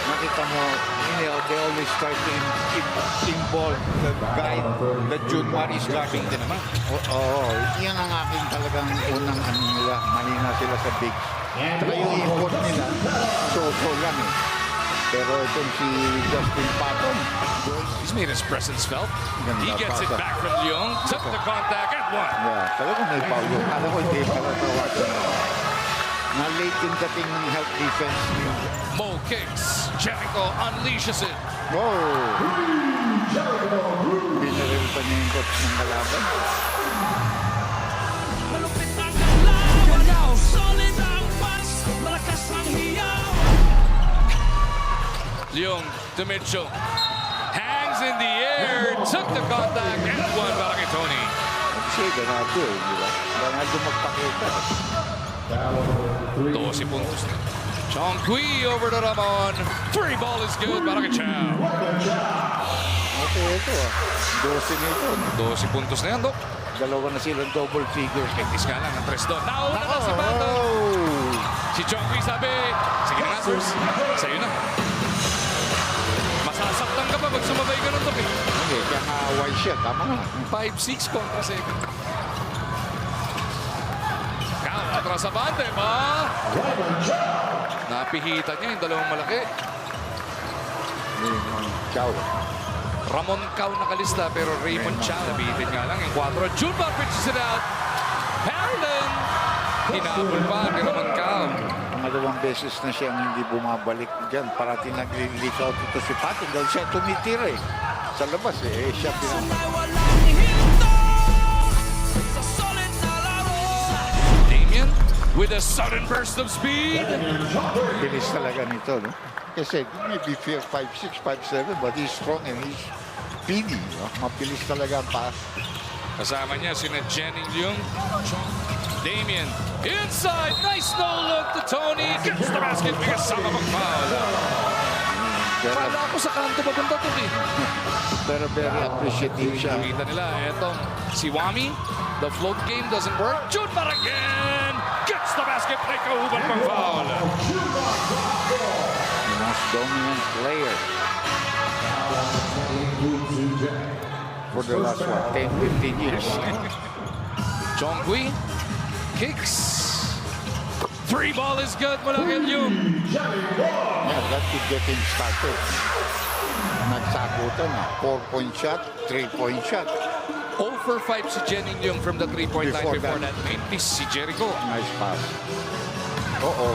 Nakita mo, they always try to involve the guy that June Marie is guarding din naman. Oo, yan ang aking talagang unang ano nila. Mahina sila sa big. Saka yung import nila, so lang eh. Pero itong si Justin Patton, He's made his presence felt. He ganda gets it pa. back from Leung. Took the contact and one. Yeah, talagang may foul yun. Alam ko hindi pala tawagan. Na-late yung dating ng help defense niyo. Mo kicks. Jericho unleashes it. Wow! Binaril pa niya yung coach ng kalaban. Malupit ang galaw, solid ang pas, malakas ang hiyaw. Leung to Mitchell. Hangs in the air. Took the contact and one para kay Tony. Kasi ganado eh, di ba? Ganado magpakita. 12 puntos na. Chong Kui over to Ramon. 3 ball is good para kay Chow. Okay, ito ah. 12 na ito. 12 puntos na yan, Dok. Dalawa na silang double figure. Itis nga lang ang 3 doon. Nauna na si Bato. Oh! Si Chong Kui sabi, sige na, Masters. Sa'yo na. Masasaktan ka pa pag sumabay ka ng Dok eh. Hindi, kaya nga siya. Tama nga. 5-6 kontra 7. Cal, atras sa bante, ma. Napihitan niya yung dalawang malaki. Ciao. Ramon Cao nakalista pero Raymond Chow nabitin nga lang yung 4. Junbar pitches it out. Harlan. Hinabol pa ni Ramon Cao. Pangalawang beses na siyang hindi bumabalik dyan. Parating nag-leak out ito si Patton dahil siya tumitira eh. Sa labas eh, siya pinang... May walang hinto sa solid na laro. Damian with a sudden burst of speed. Bilis talaga nito, no? Kasi maybe 5'6", 5'7", but he's strong and he's speedy. No? Mabilis talaga ang pass. Kasama niya sina Jenning Leung. Damian inside. Nice no look to Tony. Gets the basket because sama mag-foul. Kala ko sa kanto papunta to eh. Pero very appreciative siya. Nakita nila, etong si Wami. The float game doesn't work. Junmar again. Gets the basket. May kauban pang foul. The most dominant player for the last 10-15 years. Chong Kui kicks. 3 ball is good mula kay Leung. Yeah, that could get him started. Nagsagutan na. 4-point shot, 3-point shot. 0 for 5 si Jenning Leung from the 3-point line Before before that. that. May miss si Jericho. Nice pass. Oo.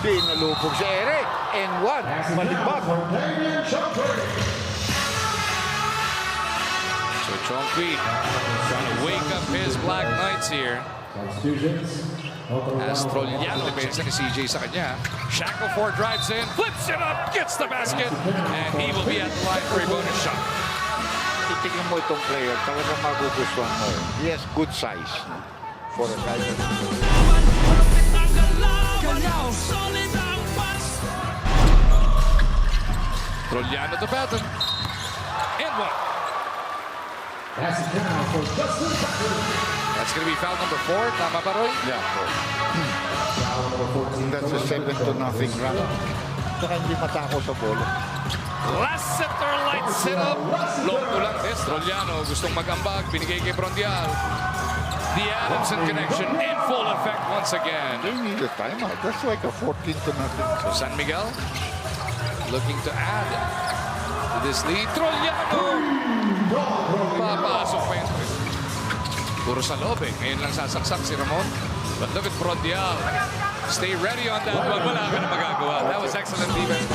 Pinalubog si Eric. And one. Malibag. So Chong Kui trying to wake up his Black Knights here. Astro Liang, depensa ni CJ sa kanya. Shackleford drives in, flips it up, gets the basket, and he will be at the line for a bonus shot. Titignan mo itong player. Talagang magugustuhan mo. He has good size for a guy that... Malupit ang galaw, solid ang pas. Trolliano to Patton. And one. That's going to be foul number 4. Tama ba, Roy? Yeah, that's a 7-0 round. Saka hindi matako sa bola. Last setter lights it up. Loko lang. Trolliano gustong magambag. Binigay kay Brondial. The Adamson connection in full effect once again. They need a timeout. That's like a 14-0. So San Miguel looking to add to this lead. Trolliano! Papasok pa yun. Puro sa loob eh. Ngayon lang sasaksak si Ramon. But look at Brondial. Stay ready on that one. Wala ka na magagawa. That was excellent defense.